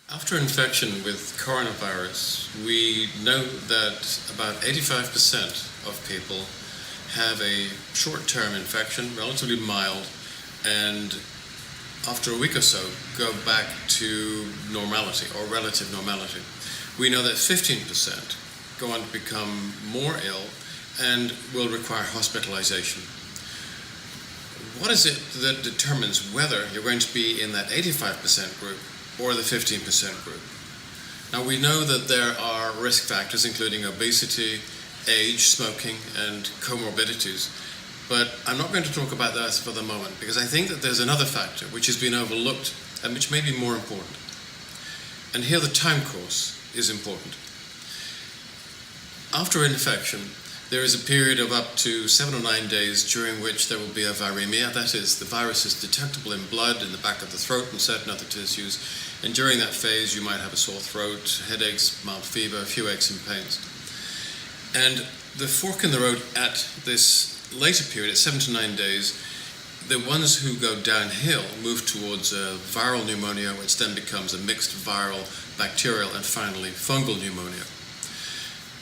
After infection with coronavirus, we know that about 85% of people have a short-term infection, relatively mild, and after a week or so go back to normality or relative normality. We know that 15% go on to become more ill and will require hospitalization. What is it that determines whether you're going to be in that 85% group or the 15% group? Now, we know that there are risk factors including obesity, age, smoking, and comorbidities, but I'm not going to talk about that for the moment because I think that there's another factor which has been overlooked and which may be more important. And here the time course is important. After infection, there is a period of up to 7 or 9 days during which there will be a viremia, that is, the virus is detectable in blood, in the back of the throat and certain other tissues, and during that phase you might have a sore throat, headaches, mild fever, a few aches and pains. And the fork in the road at this later period, at 7 to 9 days, the ones who go downhill move towards viral pneumonia, which then becomes a mixed viral, bacterial, and finally fungal pneumonia.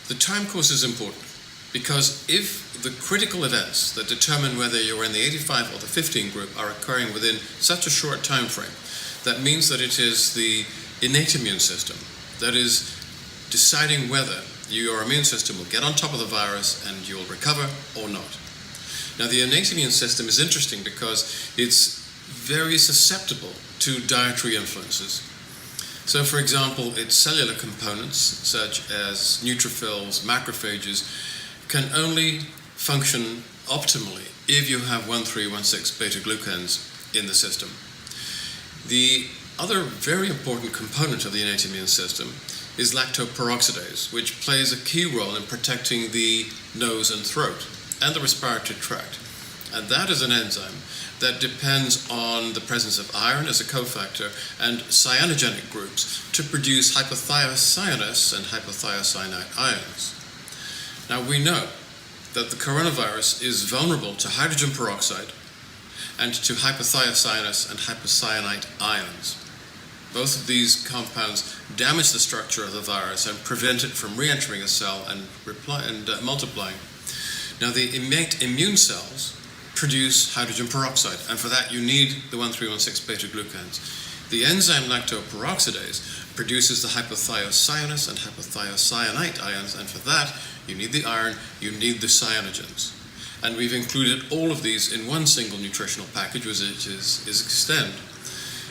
The time course is important, because if the critical events that determine whether you're in the 85 or the 15 group are occurring within such a short time frame, that means that it is the innate immune system that is deciding whether your immune system will get on top of the virus and you'll recover or not. Now, the innate immune system is interesting because it's very susceptible to dietary influences. So, for example, its cellular components, such as neutrophils, macrophages, can only function optimally if you have 1,3,1,6 beta-glucans in the system. The other very important component of the innate immune system is lactoperoxidase, which plays a key role in protecting the nose and throat and the respiratory tract. And that is an enzyme that depends on the presence of iron as a cofactor and cyanogenic groups to produce hypothiocyanous and hypothiocyanate ions. Now, we know that the coronavirus is vulnerable to hydrogen peroxide and to hypothiocyanous and hypocyanate ions. Both of these compounds damage the structure of the virus and prevent it from re-entering a cell and multiplying. Now, the innate immune cells produce hydrogen peroxide, and for that you need the 1,3,1,6 beta-glucans. The enzyme lactoperoxidase produces the hypothiocyanous and hypothiocyanate ions, and for that you need the iron, you need the cyanogens. And we've included all of these in one single nutritional package, which is Extend.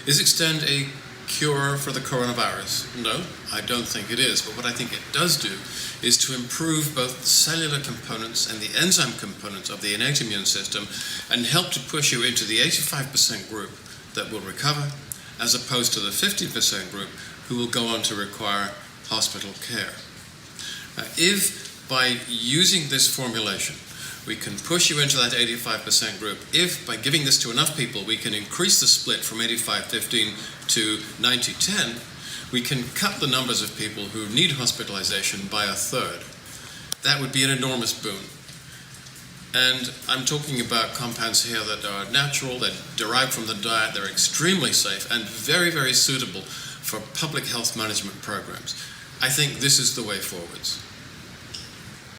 Is Extend a cure for the coronavirus? No, I don't think it is, but what I think it does do is to improve both the cellular components and the enzyme components of the innate immune system and help to push you into the 85% group that will recover, as opposed to the 50% group who will go on to require hospital care. If by using this formulation we can push you into that 85% group, if by giving this to enough people we can increase the split from 85-15 to 90-10, we can cut the numbers of people who need hospitalization by a third. That would be an enormous boon. And I'm talking about compounds here that are natural, they're derived from the diet, they're extremely safe and very, very suitable for public health management programs. I think this is the way forwards.